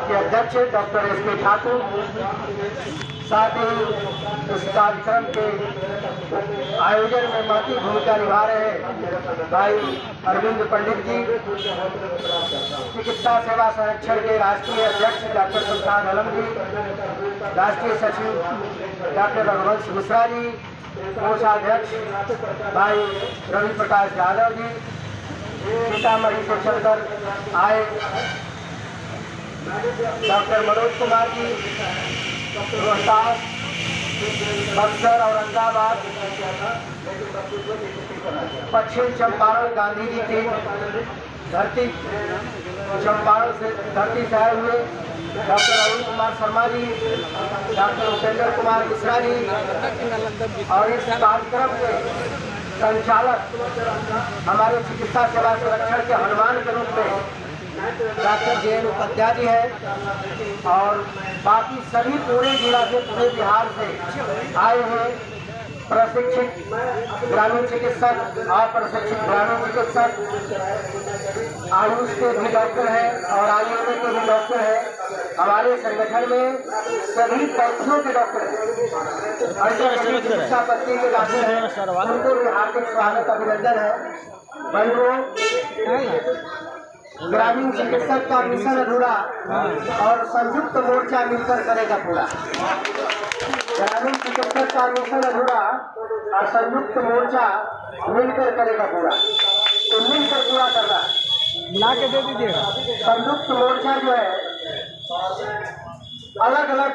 के अध्यक्ष doctor S K. Thakur, साथ ही इस कार्यक्रम के आयोजन में महती भूमिका निभा रहे भाई अरविंद पंडित जी, चिकित्सा सेवा संरक्षण के राष्ट्रीय अध्यक्ष डॉक्टर प्रसाद आलम जी, राष्ट्रीय सचिव डॉक्टर रघुवंश मिश्रा जी, कोषाध्यक्ष भाई रवि प्रकाश यादव जी, सीतामढ़ी से चलकर आए डॉक्टर मनोज कुमार जी, रोहतास, बक्सर, औरंगाबाद, पश्चिम चंपारण गांधी जी की धरती चंपारण से धरती से आए हुए डॉक्टर अरुण कुमार शर्मा जी, डॉक्टर उपेंद्र कुमार मिश्रा जी और इस कार्यक्रम के संचालक हमारे चिकित्सा सेवा संरक्षण के हनुमान के रूप में डॉक्टर जे.एन. उपाध्याय जी है और बाकी सभी पूरे जिला से पूरे बिहार से आए हुए प्रशिक्षित ग्रामीण चिकित्सक और प्रशिक्षित ग्रामीण चिकित्सक, आयुष के भी डॉक्टर हैं और आयुर्वेद के भी डॉक्टर हैं। हमारे संगठन में सभी पैथियों के डॉक्टर हैं, चिकित्सा पद्धति के डॉक्टर हैं, उनको भी हार्दिक स्वागत अभिनंदन है। बंधुओं, ग्रामीण चिकित्सक का मिशन अधूरा और संयुक्त मोर्चा मिलकर करेगा पूरा। ग्रामीण चिकित्सक का मिशन अधूरा और संयुक्त मोर्चा मिलकर करेगा पूरा। तो मिलकर पूरा करना, मिला के दे दीजिएगा। संयुक्त मोर्चा जो है अलग अलग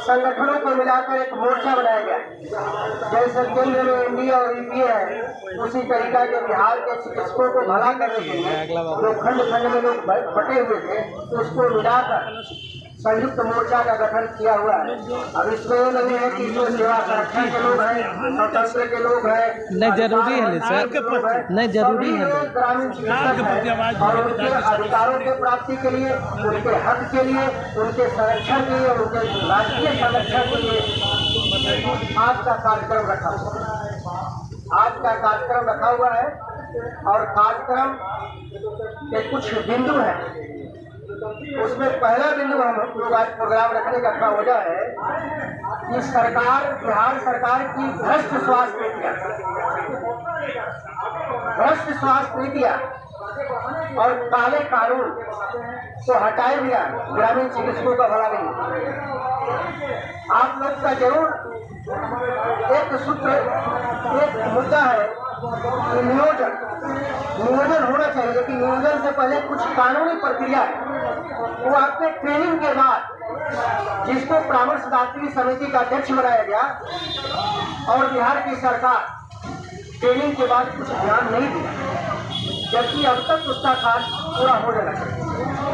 संगठनों को मिलाकर एक मोर्चा बनाया गया। जैसे केंद्र में एनडीए और यूपीए है, उसी तरीका के बिहार के चिकित्सकों को भला करने के लिए जो खंड खंड में लोग बटे हुए थे, तो उसको मिलाकर संयुक्त मोर्चा का गठन किया हुआ है। अब इसमें ये नहीं है कि जो सेवा संरक्षण के लोग हैं, स्वतंत्र के लोग हैं, नहीं जरूरी है सर, नहीं जरूरी है। ग्रामीण चिकित्सक हैं और उनके अधिकारों के प्राप्ति के लिए, उनके हक के लिए, उनके संरक्षण के लिए, उनके राष्ट्रीय संरक्षण के लिए आज का कार्यक्रम रखा हुआ है। आज का कार्यक्रम रखा हुआ है और कार्यक्रम के कुछ बिंदु हैं। उसमें पहला बिंदु हम लोग आज प्रोग्राम रखने का क्या वजह है कि सरकार, बिहार सरकार की भ्रष्ट स्वास्थ्य नीतियाँ और काले कानून को हटाए बिना ग्रामीण चिकित्सकों का भला नहीं। आप लोग का जरूर एक सूत्र, एक मुद्दा है कि नियोजन होना चाहिए, लेकिन नियोजन से पहले कुछ कानूनी प्रक्रिया है। वो आपके ट्रेनिंग के बाद, जिसको परामर्शदात्री समिति का अध्यक्ष बनाया गया और बिहार की सरकार ट्रेनिंग के बाद कुछ ध्यान नहीं दिया, जबकि अब तक उसका कार्य पूरा हो जाना चाहिए।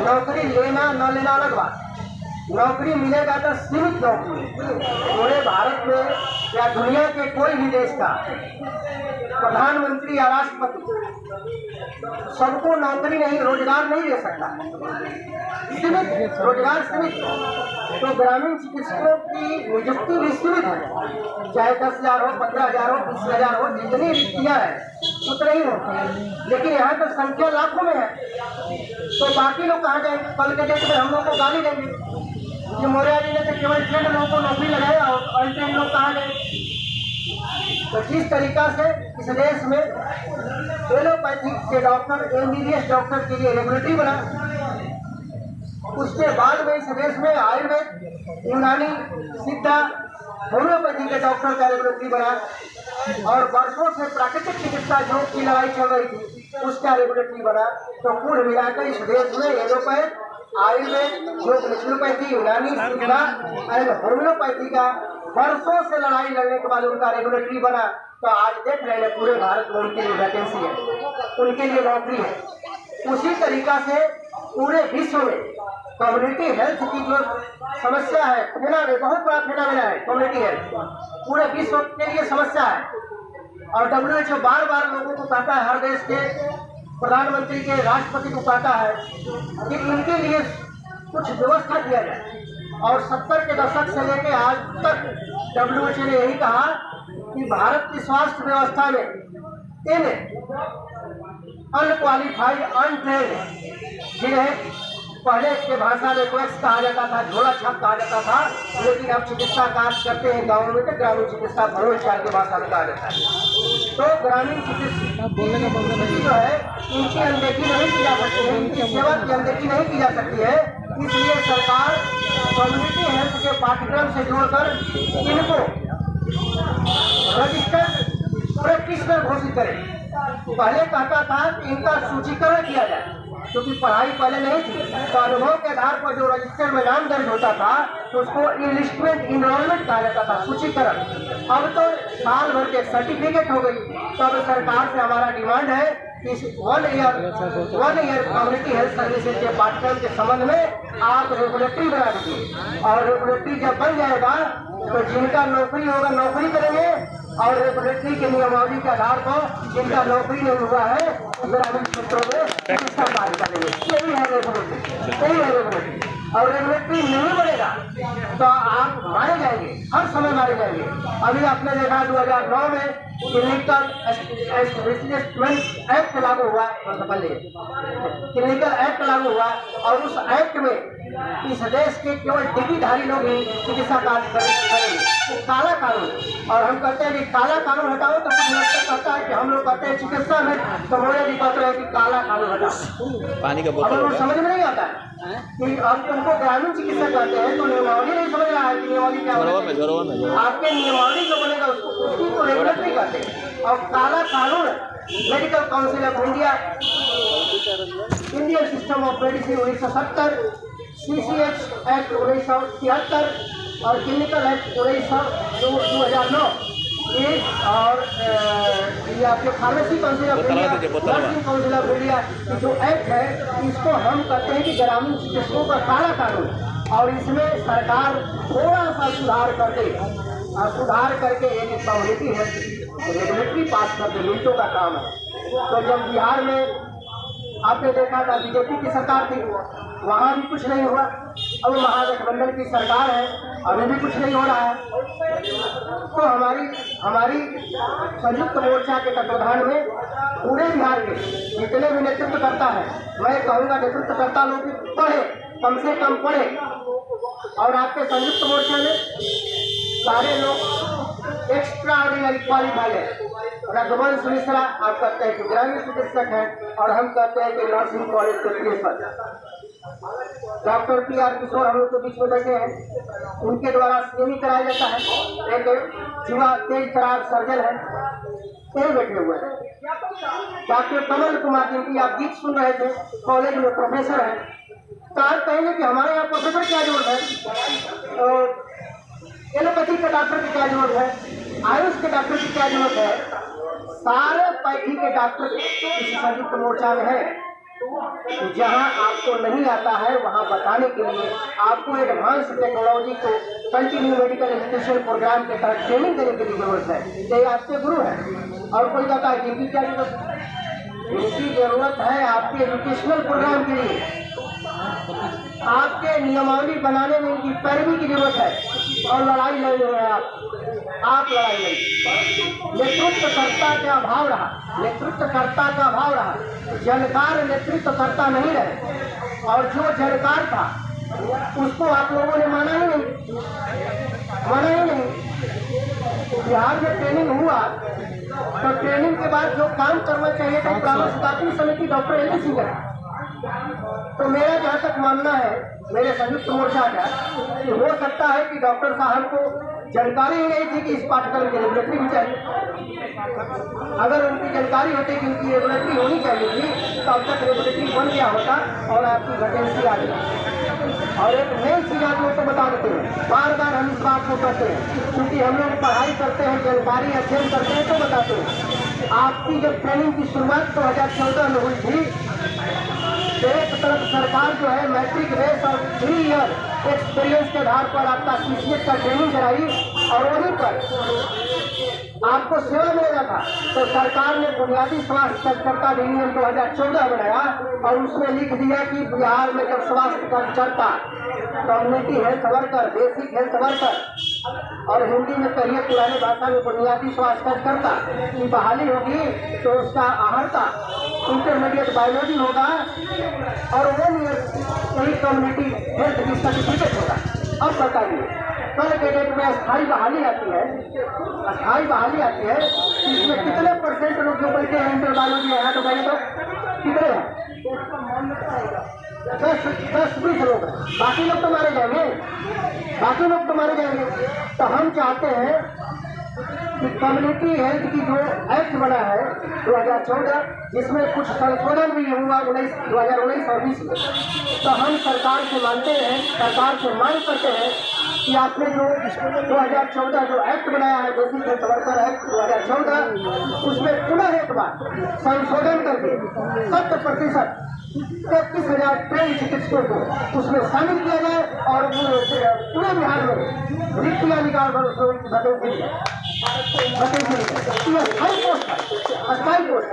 नौकरी लेना न लेना अलग बात, नौकरी मिलेगा तो सीमित नौकरी। पूरे भारत में या दुनिया के कोई भी देश का प्रधानमंत्री या राष्ट्रपति सबको नौकरी नहीं, रोजगार नहीं दे सकता, सीमित रोजगार सीमित। तो ग्रामीण चिकित्सकों की नियुक्ति भी सीमित है, चाहे 10,000 हो, 15,000 हो, 20,000 हो, जितनी रिक्तियाँ हैं उतना ही होता है। लेकिन यहाँ तो संख्या लाखों में है, तो बाकी लोग कहाँ जाएंगे? कल के डेट में हम लोग को गाली देंगे कि मौर्य जी ने तो केवल ट्रेंड लोगों को नौकरी लगाया और अनट्रेंड लोग कहाँ गए। तो जिस तरीका से इस देश में एलोपैथिक के डॉक्टर, एमबीबीएस डॉक्टर के लिए रेगुलेटरी बना, उसके बाद में इस देश में आयुर्वेद, यूनानी, सिद्धा, होम्योपैथी के डॉक्टर का रेगुलेटरी बना और वर्षों से प्राकृतिक चिकित्सा जो की लड़ाई चल रही थी उसका रेगुलेटरी बना। तो कुल मिलाकर इस देश में एलोपैथ, आयुर्वेद, योग नेचुरोपैथी, यूनानी, सिद्धा और होम्योपैथी का वर्षों से लड़ाई लड़ने के बाद उनका रेगुलेटरी बना। तो आज देख रहे हैं पूरे भारत में उनके लिए वैकेंसी है, उनके लिए नौकरी है। उसी तरीका से पूरे विश्व में कम्युनिटी हेल्थ की जो समस्या है, फेनामिना, बहुत बड़ा फेनामिना है कम्युनिटी हेल्थ, पूरे विश्व के लिए समस्या है। और WHO बार बार लोगों को कहता है, हर देश के प्रधानमंत्री के, राष्ट्रपति को कहता है कि इनके लिए कुछ व्यवस्था किया जाए। और 70 के दशक से लेकर आज तक WHO ने यही कहा कि भारत की स्वास्थ्य व्यवस्था में इन अनक्वालिफाइड, अनट्रेन्ड जिन्हें पहले के भाषा में कोएक्स कहा जाता था, झोला छाप कहा जाता था, लेकिन अब चिकित्सा कार्य करते हैं गाँव में तो ग्रामीण चिकित्सा भरोचार की भाषा में कहा जाता है। तो ग्रामीण चिकित्सा जो है इनकी अनदेखी नहीं की जा सकती है, इनकी सेवा की अनदेखी नहीं की जा सकती है। इसलिए सरकार कम्युनिटी हेल्थ के पाठ्यक्रम से जोड़कर इनको रजिस्टर्ड प्रैक्टिशनर घोषित करें। पहले कहता था कि इनका सूचीकरण किया जाए, क्योंकि पढ़ाई पहले नहीं थी, तो अनुभव के आधार पर जो रजिस्टर में नाम दर्ज होता था तो उसको इनलिस्टमेंट इनरोलमेंट कहा जाता था, सूचीकरण। अब तो साल भर के सर्टिफिकेट हो गई। तो अब सरकार से हमारा डिमांड है कि इस 1 ईयर कम्युनिटी हेल्थ सर्विसेज के पाठ्यक्रम के संबंध में आप रेगुलेटरी बना दीजिए, और रेगुलेटरी जब बन जाएगा तो जिनका नौकरी होगा नौकरी करेंगे, और रेगुलेटरी के नियमावली के आधार पर जिनका नौकरी नहीं हुआ है ग्रामीण क्षेत्रों में चिकित्सा कार्य करेंगे। यही है रेगुलेटरी, यही है रेगुलेटरी। और रेगुलेटरी नहीं बढ़ेगा तो आप मारे जाएंगे, हर समय मारे जाएंगे। अभी आपने देखा 2009 में क्लिनिकल एस्टेब्लिशमेंट एक्ट लागू हुआ, क्लिनिकल एक्ट लागू हुआ, और उस एक्ट में इस देश के केवल डिग्रीधारी लोग ही चिकित्सा कार्य करेंगे। काला कानून, और हम कहते हैं कि काला कानून हटाओ, तो कुछ लोग कहता है कि हम लोग कहते हैं चिकित्सा में, तो मोदी जी कहते हैं कि काला कानून हटाओ। पानी का बोतल लोग समझ में नहीं आता है कि अब उनको ग्रामीण चिकित्सा कहते हैं, तो नियमावली नहीं समझ रहा है कि नियमावली क्या है। आपके नियमावली जो बनेगा उसकी को रेगुलेटरी कहते हैं। और काला कानून medical council of India, Indian system of medicine 1970, CCH act 1973 और क्लिनिकल एक्ट 2009, और ये आपके pharmacy council of India, nursing council of India जो एक्ट है, इसको हम कहते हैं कि ग्रामीण चिकित्सकों का काला कानून। और इसमें सरकार थोड़ा सा सुधार कर दे, और सुधार करके एक कम्युनिटी हेल्थ रेगुलेटरी पास कर दे, मिनटों का काम है। तो जब बिहार में आपने देखा था बीजेपी की सरकार थी, वहाँ भी कुछ नहीं हुआ। अब महागठबंधन की सरकार है, अभी भी कुछ नहीं हो रहा है। तो हमारी संयुक्त मोर्चा के तत्वाधान में पूरे बिहार के जितने भी नेतृत्व करता है, मैं कहूँगा नेतृत्व करता लोग पढ़े, कम से कम पढ़े। और आपके संयुक्त मोर्चा में सारे लोग एक्स्ट्रा ऑर्डिनरी क्वालिफाइड है। रघुवंश मिश्रा आप कहते हैं कि ग्रामीण चिकित्सक है, और हम कहते हैं कि नर्सिंग कॉलेज के प्रिंसिपल डॉक्टर PR किशोर हम लोग के बीच में बैठे हैं, उनके द्वारा CME कराया जाता है। एक युवा तेज तरार सर्जन है, कई बैठे हुए हैं। डॉक्टर कमल कुमार जिनकी आप गीत सुन रहे थे, कॉलेज में प्रोफेसर है। तो आप कहेंगे कि हमारे यहाँ प्रोफेसर क्या जरूरत है, एलोपैथी के डॉक्टर की क्या जरूरत है, आयुष के डॉक्टर की क्या जरूरत है। सारे पैथी के डॉक्टर इस संयुक्त मोर्चा में है। जहाँ आपको नहीं आता है वहाँ बताने के लिए आपको एडवांस टेक्नोलॉजी को कंटिन्यू मेडिकल एजुकेशन प्रोग्राम के तहत ट्रेनिंग देने की जरूरत है। ये आपके गुरु है। और कोई कहता है जिनकी क्या जरूरत है, इनकी जरूरत है आपके एजुकेशनल प्रोग्राम के लिए, आपके नियमावली बनाने में इनकी पैरवी की जरूरत है। और लड़ाई लड़ रहे हैं आप लड़ाई लड़ी। नेतृत्वकर्ता का अभाव रहा, नेतृत्वकर्ता का अभाव रहा, जानकार नेतृत्वकर्ता नहीं रहे। और जो जानकार था उसको आप लोगों ने माना ही नहीं, माना ही नहीं। बिहार में ट्रेनिंग हुआ तो ट्रेनिंग के बाद जो काम करना चाहिए था प्रावधान समिति डॉक्टर LV सिंह है। तो मेरा जहाँ तक मानना है मेरे संयुक्त मोर्चा का कि हो सकता है कि डॉक्टर साहब को जानकारी ही नहीं थी कि इस पाठ्यक्रम की रेगुलेटरी भी चाहिए। अगर उनकी जानकारी होती कि उनकी रेगुलेटरी होनी चाहिए थी तो अब तक रेगुलेटरी बन गया होता और आपकी वैकेंसी आ गई। और एक नई चीज़ आप लोग को बता देते हैं, बार बार हम इस बात को करते हैं क्योंकि हम लोग पढ़ाई करते हैं, जानकारी अध्ययन करते हैं तो बताते हैं। आपकी जब ट्रेनिंग की शुरुआत 2014 में हुई थी, एक तरफ सरकार जो है मैट्रिक बेस और 3 ईयर एक्सपीरियंस के आधार पर आपका CCH का ट्रेनिंग कराई और वहीं पर आपको सेवा मिलेगा था। तो सरकार ने बुनियादी स्वास्थ्य कार्यकर्ता अधिनियम 2014 बनाया और उसमें लिख दिया कि बिहार में जब स्वास्थ्य कार्यकर्ता, community health worker, basic health worker और हिंदी में कहिए पुरानी भाषा में बुनियादी स्वास्थ्य कार्यकर्ता की बहाली होगी तो उसका आहार का इंटरमीडिएट बायोलॉजी होगा और वो कहीं कम्युनिटी हेल्थ की सर्टिफिकेट होगा। अब बताइए कल के डेट में अस्थायी बहाली आती है, अस्थायी बहाली आती है, इसमें कितने % लोग जो बैठे हैं इंटर बायोलॉजी यहाँ तो गए तो कितने हैं? 10-20 लोग हैं, बाकी लोग तो मारे जाएंगे, बाकी लोग तो मारे जाएंगे। तो हम चाहते हैं कि कम्युनिटी हेल्थ की जो एक्ट बना है 2014 जिसमें कुछ संशोधन भी हुआ 2019 और 20 में, तो हम सरकार से मांगते हैं, सरकार से मांग करते हैं कि आपने जो 2014 जो एक्ट बनाया है बेसिक हेल्थ वर्कर एक्ट 2014 उसमें पुनः एक बार संशोधन करके 100% 31,000 ट्रेन चिकित्सकों को उसमें शामिल किया जाए और पूरे बिहार में रिक्तियाँ निकाल कर उसको अस्थायी पोस्ट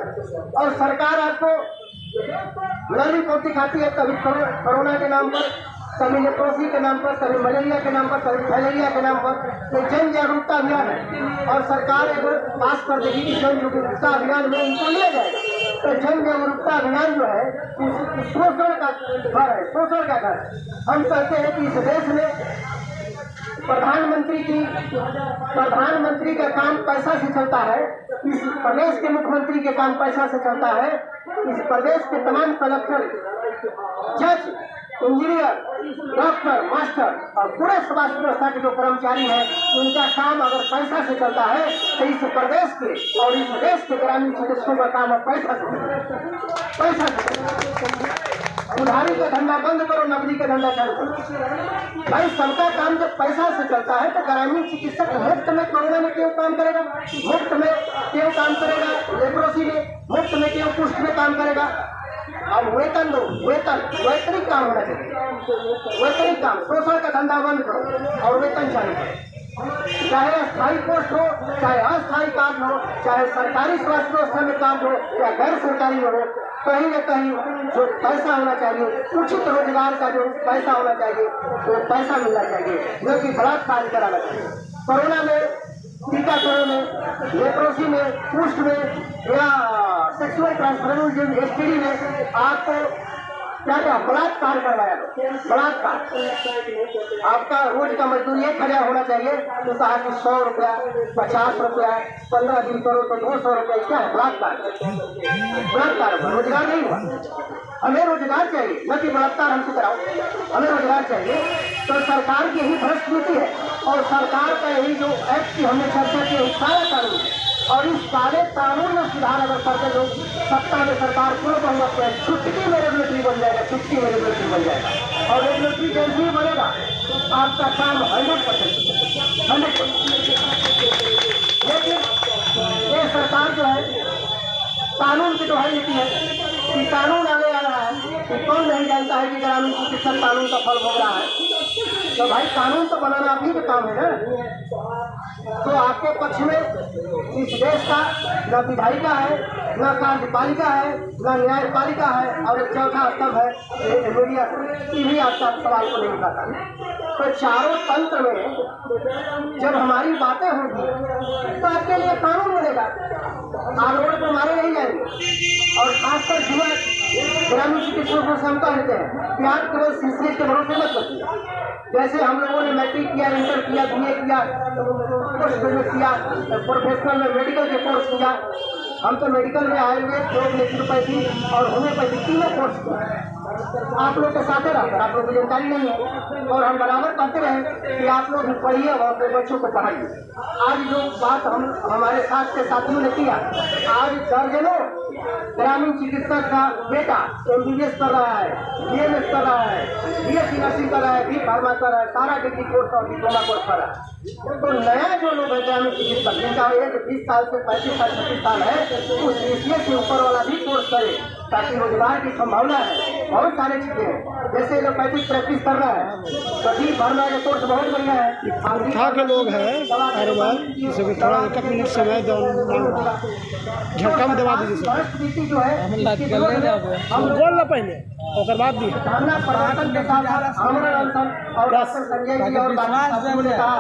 और सरकार आपको लड़ी पोती खाती है, कभी कोरोना के नाम पर, कभी लेप्रोसी के नाम पर, कभी मलेरिया के नाम पर, कभी फाइलेरिया के नाम पर। तो जन जागरूकता अभियान है और सरकार एक पास कर देगी कि जन जागरूकता अभियान में उनको लिया जाएगा। तो जन जागरूकता अभियान जो है शोषण का घर है, शोषण का घर। हम कहते हैं कि इस देश में प्रधानमंत्री का काम पैसा से चलता है, इस प्रदेश के मुख्यमंत्री के काम पैसा से चलता है, इस प्रदेश के तमाम कलेक्टर, जज, इंजीनियर, डॉक्टर, मास्टर और पूरे स्वास्थ्य व्यवस्था के जो कर्मचारी हैं उनका काम अगर पैसा से चलता है तो इस प्रदेश के और इस देश के ग्रामीण चिकित्सकों का काम पैसा से उधारी का धंधा बंद करो, नकदी का धंधा चालू करो। भाई सबका काम जब पैसा से चलता है तो ग्रामीण चिकित्सक मुफ्त में कोरोना में क्यों काम करेगा, मुफ्त में क्यों काम करेगा, लेप्रोसी में मुफ्त में क्यों, कुष्ठ में काम करेगा। अब वेतन दो, वैतनिक काम होना चाहिए, वैतनिक काम, शोषण का धंधा बंद करो और वेतन चालू करो। चाहे स्थायी पोस्ट हो, चाहे अस्थायी काम हो, चाहे सरकारी स्वास्थ्य व्यवस्था में काम हो या गैर सरकारी हो, कहीं न कहीं जो पैसा होना चाहिए, उचित रोजगार का जो पैसा होना चाहिए वो पैसा मिलना चाहिए, जो कि बलात्कार कराना चाहिए। कोरोना में, टीकाकरण में, लेप्रोसी में, कुष्ठ में या सेक्सुअल ट्रांसमिशन STD में आपको क्या क्या बलात्कार करवाया, बलात्कार। आपका रोज का मजदूरी 1,000 होना चाहिए तो कहा कि 100 रुपया, 50 रुपया, 15 दिन करो तो 200 रुपया, क्या है बलात्कार? बलात्कार हुआ, रोजगार नहीं हुआ। हमें रोजगार चाहिए, न कि बलात्कार हमसे कराओ, हमें रोजगार चाहिए। तो सरकार की यही भ्रष्ट नीति है और सरकार का यही जो एक्ट की हमने चर्चा की सारा कानून है और इस सारे कानून में सुधार अगर करते लोग सत्ता में सरकार पूर्ण बहुमत में छुट्टी में रेगुलेटरी बन जाएगा, छुट्टी में रेगुलेटरी बन जाएगा और रेगुलेटरी जैसे ही बनेगा आपका काम 100%। लेकिन ये सरकार जो है कानून की दोहाई देती है कि कानून आगे आ रहा है कि कौन नहीं जानता है कि ग्रामीण चिकित्सक कानून का फल भोग रहा है। तो भाई कानून तो बनाना आप ही का काम है ना। तो आपके पक्ष में इस देश का न विधायिका है, न कार्यपालिका है, न न्यायपालिका है और एक चौथा स्तंभ है मीडिया, ये भी आपका सवाल को नहीं उठाता। तो चारों तंत्र में जब हमारी बातें होगी तो आपके लिए कानून बनेगा, आप रोड पर मारे नहीं जाएंगे। और खासकर युवा ग्रामीण चिकित्सकों से हम कहते हैं कि आप केवल सीसीएस के भरोसे मत रखिए। जैसे हम लोगों ने मैट्रिक किया, इंटर किया, BA किया, पोस्ट ग्रेजुएट किया, प्रोफेशनल में मेडिकल के कोर्स किया। हम तो मेडिकल में आयुर्वेद, योग, नेचुरोपैथी और होम्योपैथी तीनों कोर्स किया। आप लोग के साथ रहकर आप लोग को जानकारी नहीं है और हम बराबर कहते रहे कि आप लोग पढ़िए और अपने बच्चों को पढ़ाइए। आज जो बात हम हमारे साथ के साथियों ने किया, आज दर्जनों ग्रामीण चिकित्सक का बेटा MBBS कर रहा है, BMS कर रहा है, BSc नर्सिंग कर रहा है, B फार्मा कर रहा है, सारा डिग्री कोर्स और डिप्लोमा कोर्स कर रहा है। तो नया जो लोग है ग्रामीण चिकित्सक जिनका एज 20 साल से 35 साल 36 साल है, उस CCS के ऊपर वाला भी कोर्स करे ताकि रोजगार की संभावना है। बहुत सारे चीजें हैं, जैसे एलोपैथिक प्रैक्टिस कर रहा है तो B फार्मा का कोर्स बहुत बढ़िया है। उठा के लोग हैं कारोबार, जैसे थोड़ा 1 मिनट समय झटका में दबा दीजिए। जो है हम बोल ना पहले और बाद भी धरना प्रदर्शन के साथ हमारा अनशन और डॉक्टर संजय जी और बाकी ने कहा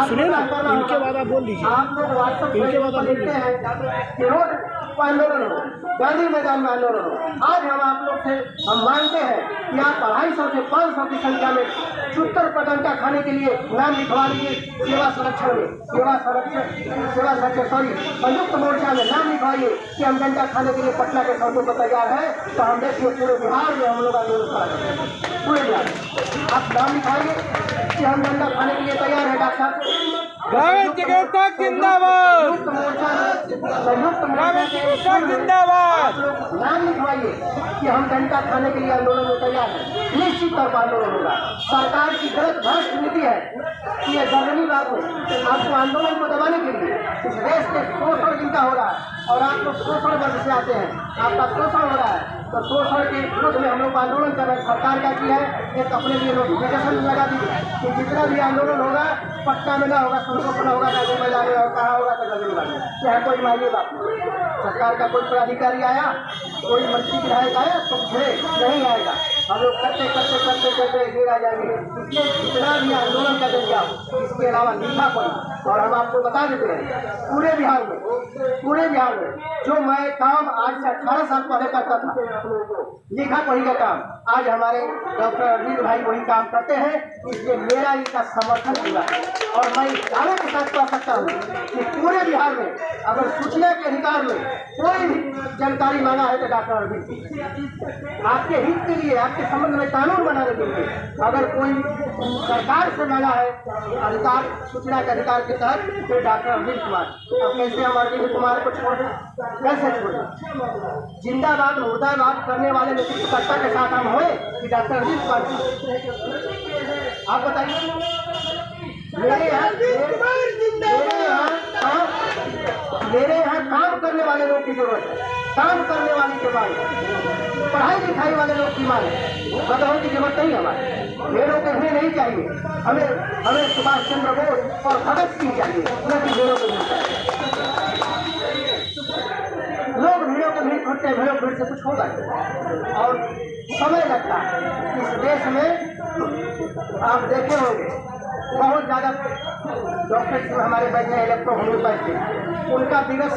सुनिए ना, इनके बाद आप बोल दीजिए। आप लोग व्हाट्सएप पर लिखते हैं कि रोड आंदोलन हो, गांधी मैदान में आंदोलन हो। आज हम आप लोग से हम मांगते हैं कि आप 250 से 500 की संख्या में 70 पदंता खाने के लिए नाम लिखवा लीजिए। सेवा संरक्षण में संयुक्त मोर्चा में नाम लिखवाइए कि हम डंडा खाने के लिए पटना के सड़कों पर तैयार है। तो हम देखिए पूरे बिहार में हम लोग आंदोलन करा सकते हैं। पूरे बिहार आप नाम लिखवाइए कि हम डंडा खाने के लिए तैयार है। डॉक्टर साहब चिकित्सक जिंदाबाद, संयुक्त मोर्चा जिंदाबाद। नाम लिखवाइए कि हम डंडा खाने के लिए आंदोलन में तैयार है। निश्चित तौर पर आंदोलन होगा। सरकार की गलत भ्रष्ट नीति है कि ये जर्मनी बात है आपको आंदोलन को दबाने के लिए इस देश के शोषण जिनका हो रहा है और आप लोग शोषण वर्ग से आते हैं, आपका शोषण हो रहा है। तो शोषण के विरोध में हम लोग आंदोलन कर रहे हैं। सरकार का किया है एक अपने लिए नोटिफिकेशन लगा दीजिए कि जितना भी आंदोलन होगा पटना में ना होगा, संतोषना होगा, गांधी मैदान में और कहा होगा तो गांधी मैदान में। चाहे कोई मानिए बात सरकार का कोई पदाधिकारी आया, कोई मंत्री विधायक आया तो घिरे नहीं आएगा। हम लोग करते गिर आ जाएंगे। इसलिए जितना भी आंदोलन का जरिया हो इसके अलावा लिखा पड़ी। और हम आपको बता देते हैं पूरे बिहार में जो मैं काम आज से 18 साल पहले करता था, लिखा पढ़ी का काम, आज हमारे डॉक्टर अरविंद भाई वही काम करते हैं। इसलिए मेरा इनका समर्थन हुआ और मैं दावे के साथ कह सकता हूँ कि पूरे बिहार में अगर सूचना के अधिकार में कोई भी जानकारी मांगा है तो डॉक्टर अरविंद आपके हित के लिए, आपके संबंध में कानून बनाने के लिए अगर कोई सरकार से मांगा है अधिकार, सूचना के अधिकार के तहत तो डॉक्टर अरविंद कुमार। अब कैसे हम अरविंद कुमार को छोड़ दें? कैसे छोड़ दें? जिंदाबाद मुर्दाबाद करने वाले नेतृत्वकर्ता के साथ हम होए कि डॉक्टर अरविंद कुमार। आप बताइए मेरे यहाँ काम करने वाले लोग की जरूरत है, काम करने वाले के बाद पढ़ाई लिखाई वाले लोग की मांग है। बदलाव की जरूरत नहीं हमारे भेड़ों के भीड़ नहीं चाहिए हमें सुभाष चंद्र बोस और भगत सिंह चाहिए, न कि भेड़ों के भीड़ चाहिए। लोग भीड़ों के भीड़ खोजते हैं, भेड़ों भीड़ से कुछ होगा और समय लगता है। इस देश में आप देखे होंगे बहुत ज़्यादा डॉक्टर हमारे बैठे हैं इलेक्ट्रो होम्योपैथी, उनका विगत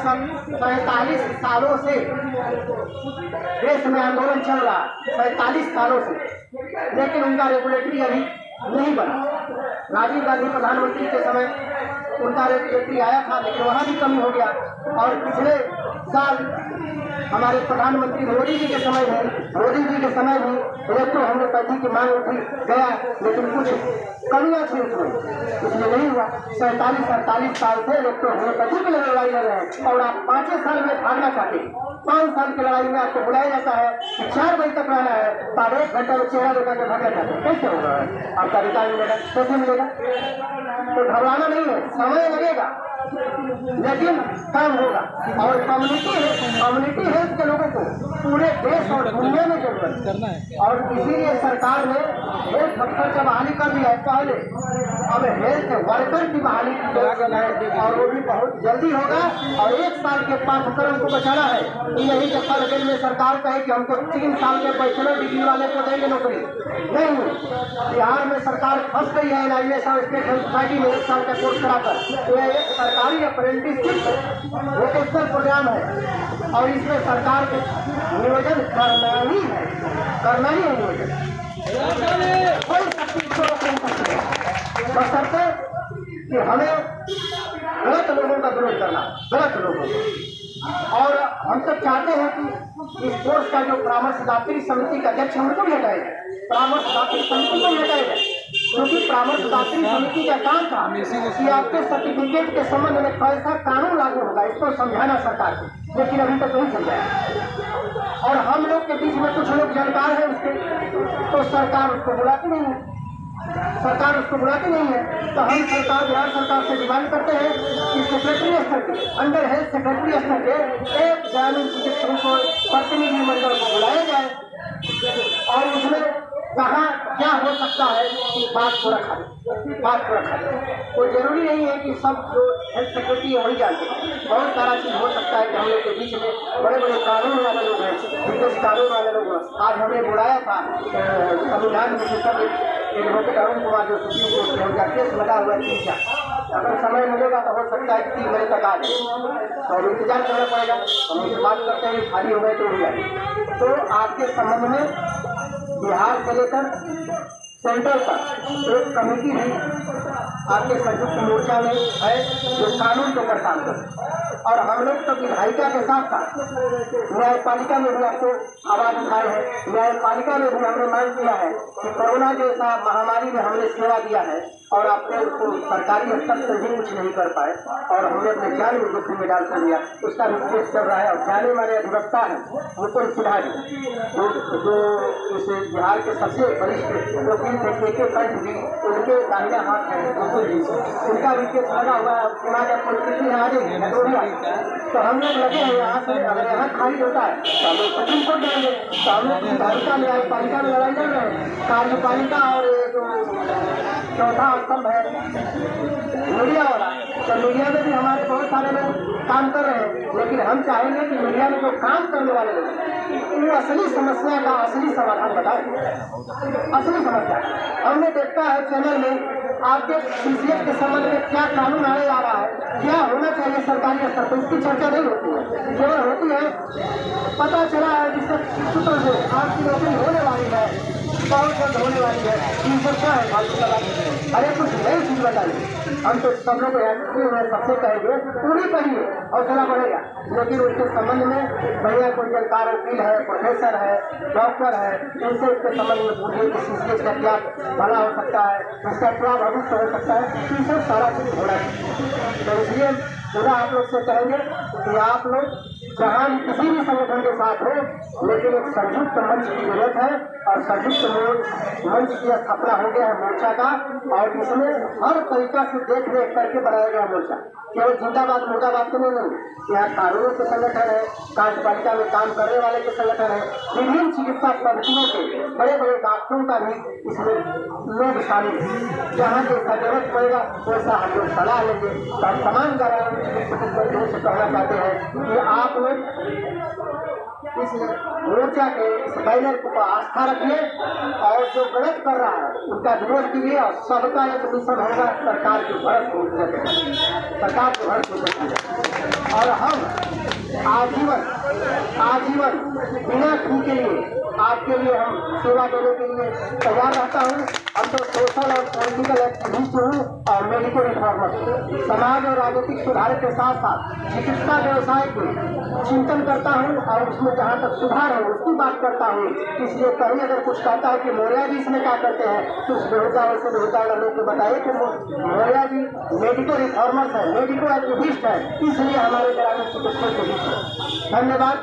47 सालों से देश में आंदोलन चल रहा, 47 सालों से, लेकिन उनका रेगुलेटरी अभी नहीं बना। राजीव गांधी प्रधानमंत्री के समय उनका रेगुलेटरी आया था लेकिन वहाँ भी कमी हो गया। और पिछले साल हमारे प्रधानमंत्री मोदी जी के समय भी इलेक्ट्रो होम्योपैथी की मांग उठी गया लेकिन कुछ कमियाँ थी उसमें, इसलिए नहीं हुआ। 47-48 साल से इलेक्ट्रो होम्योपैथी की लड़ाई लड़ रहे हैं और आप 5 साल में भागना चाहते हैं। 5 साल की लड़ाई में आपको बुलाया जाता है कि 4 बजे तक रहना है, 1.5 घंटा में चेहरा दिखा के भागना चाहते हैं। कैसे होगा? आपका अधिकार मिलेगा? कैसे मिलेगा? तो घबराना नहीं है, समय लगेगा लेकिन काम होगा। और कम्युनिटी हेल्थ के लोगों को पूरे देश और दुनिया में जरूरत करना है और इसीलिए सरकार ने हेल्थ अफसर का बहाली कर दिया है पहले। अब हेल्थ वर्कर की बहाली की और वो भी बहुत जल्दी होगा। और 1 साल के पाठ्यक्रम को बचाना है। यही जब रेल में सरकार कहे कि हमको 3 साल के बैचलर डिग्री वाले को देंगे नौकरी, नहीं। बिहार में सरकार फंस गई है NIS और स्टेट हेल्थ सोसाइटी में 1 साल का कोर्स कराकर। तो ये सरकारी अप्रेंटिसशिप वोकेशनल प्रोग्राम है और इसमें सरकार को नियोजन करना ही है नियोजन। कोई शक्ति इसको रोक नहीं सकती है बशर्ते कि हमें गलत लोगों का विरोध करना, गलत लोगों को। और हम सब चाहते हैं कि इस कोर्स का जो परामर्शदात्री समिति का अध्यक्ष हमको भी हटाएगा, परामर्शदात्री समिति को भी हटाएगा, क्योंकि परामर्शदात्री समिति का काम था कि आपके सर्टिफिकेट के संबंध में कैसा कानून लागू होगा इसको समझाना सरकार को, लेकिन अभी तक नहीं समझाया। और हम लोग के बीच में कुछ लोग जानकार हैं उसके, तो सरकार उसको बुलाती नहीं है। तो हम बिहार सरकार से डिमांड करते हैं कि सेक्रेटरी स्तर के अंडर हेल्थ सेक्रेटरी स्तर के एक ग्रामीण चिकित्सकों को प्रतिनिधि मंडल को बुलाया जाए और उसमें कहाँ क्या हो सकता है, इस बात को रखा कोई जरूरी नहीं है कि सब जो हेल्थ सिक्योरिटी है वही जानते हैं। बहुत सारा चीज़ हो सकता है कि हम लोग के बीच में बड़े बड़े कानून वाले लोग हैं, विदेश कानून वाले लोग हैं। आज हमने बुलाया था संविधान विशेषज्ञ एडवोकेट अरुण कुमार, जो सुप्रीम कोर्ट में उनका केस लगा हुआ है 3 साल। अगर समय मिलेगा तो हो सकता है 3 महीने तक आ जाए और इंतजार करना पड़ेगा। हम उनसे बात करते हैं, खाली हो गए तो हो जाए। तो आपके संबंध में बिहार से लेकर सेंट्रल तक एक कमेटी भी आपके संयुक्त मोर्चा में है जो कानून के ऊपर काम करे। और हम लोग तो विधायिका के साथ साथ न्यायपालिका में भी आपको आवाज उठाए हैं। न्यायपालिका में भी हमने मांग किया है कि कोरोना जैसा महामारी में हमने सेवा दिया है और आपने उसको सरकारी स्तर से भी कुछ नहीं कर पाए और हमने अपने जान में जोखिम में डाल कर दिया। उसका भी केस चल रहा है और जाने माने अधिवक्ता है मुकुल सिन्हा जो इस बिहार के सबसे वरिष्ठ वकील थे, के कंठ भी उनके दाहिने हाथ है मुकुल जी, उनका भी केस लगा हुआ है। परिस्थिति आ गई तो हम लोग लगे हैं यहाँ से, अगर यहाँ खाली होता है तो हम लोग सुप्रीम कोर्ट जाएंगे। तो हम लोग विधायिका न्यायपालिका में लड़ाई लड़ रहे हैं, कार्यपालिका और जो चौथा स्तंभ है मीडिया वाला। तो मीडिया में भी हमारे बहुत सारे लोग काम कर रहे हैं, लेकिन हम चाहेंगे कि मीडिया में जो काम करने वाले लोग वो असली समस्या का असली समाधान बताएं। असली समस्या हमने देखा है चैनल में आपके सीसीएस के संबंध में क्या कानून आने जा रहा है, क्या होना चाहिए सरकारी स्तर पर, इसकी चर्चा नहीं होती है। केवल होती है पता चला है जिससे सूत्र से आपकी नौकरी होने वाली है, बहुत जल्द होने वाली है, इन सब क्या है फालतू लगा। अरे कुछ नई चीज बताइए। हम तो सब लोग सबसे कहेंगे पूरी कहिए और थोड़ा बढ़ेगा, लेकिन उसके संबंध में बढ़िया कोई जानकार वकील है, प्रोफेसर है, डॉक्टर है, इनसे इसके संबंध में पूछिए कि सीसीएस का क्या भला हो सकता है, इसका क्या भविष्य हो सकता है, इसे सारा चीज होना चाहिए। तो इसलिए पूरा आप लोग से कहेंगे कि आप लोग जहाँ किसी भी संगठन के साथ हो, लेकिन एक संयुक्त मंच की जरूरत है और संयुक्त मंच की स्थापना हो गया है मोर्चा का, और इसमें हर तरीका से देख रेख करके बनाया गया मोर्चा। केवल जिंदाबाद मुर्दाबाद के नहीं, यहाँ कानूनों के संगठन है, कार्यपालिका में काम करने वाले के संगठन है, विभिन्न चिकित्सा पद्धतियों के बड़े बड़े डॉक्टरों का भी इसमें लोग शामिल है। जहाँ जैसा जरूरत पड़ेगा वैसा हम लोग सलाह लेंगे। तो हम तमाम चिकित्सकों से कहना चाहते हैं कि आप लोग इस मोर्चा के इस बैनर को आस्था रखिए और जो गलत कर रहा है उनका विरोध कीजिए और सबका एक मिशन होगा सरकार की भरत को और हम आजीवन बिना फी के लिए आपके लिए हम सेवा देने के लिए तैयार रहता हूँ। हम तो सोशल और पॉलिटिकल एक्टिविस्ट हूँ और मेडिकल रिफॉर्मर, समाज और राजनीतिक सुधार के साथ साथ चिकित्सा व्यवसाय के चिंतन करता हूँ और उसमें जहाँ तक सुधार है उसकी बात करता हूँ। इसलिए कहीं अगर कुछ कहता है कि मौर्या जी इसमें क्या करते हैं तो उस बेहुदा वैसे बेहुदा लोग को बताइए कि मौर्या जी मेडिकल रिफॉर्मर्स है, मेडिकल एक्टिविस्ट है, इसलिए हमारे ग्रामीण चिकित्सकों के बीच धन्यवाद।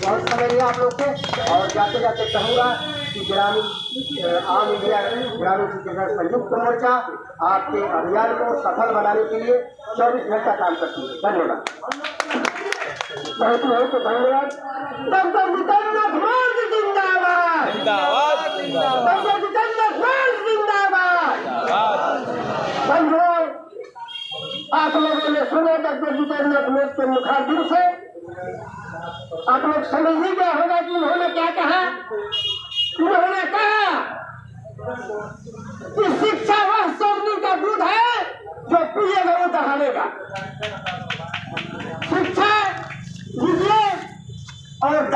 बहुत समय लिया आप लोग से और जाते जाते कहूँगा कि ग्रामीण आम इंडिया ग्रामीण चिकित्सा संयुक्त मोर्चा आपके अभियान को सफल बनाने के लिए 24 घंटा काम करती है। धन्यवाद, बहुत बहुत धन्यवाद। डॉक्टर जितेंद्र मौर्य जिंदाबाद, डॉक्टर जितेंद्र मौर्य जिंदाबाद। बंधुओं, आप लोगों ने सुने डॉक्टर जितेंद्र मौर्य के मुखारबिन से आप लोग समझ ही गया होगा कि उन्होंने क्या कहा। उन्होंने कहा कि शिक्षा वह सोने का दूध है जो पिएगा वो दहाड़ेगा। शिक्षा लीजिए और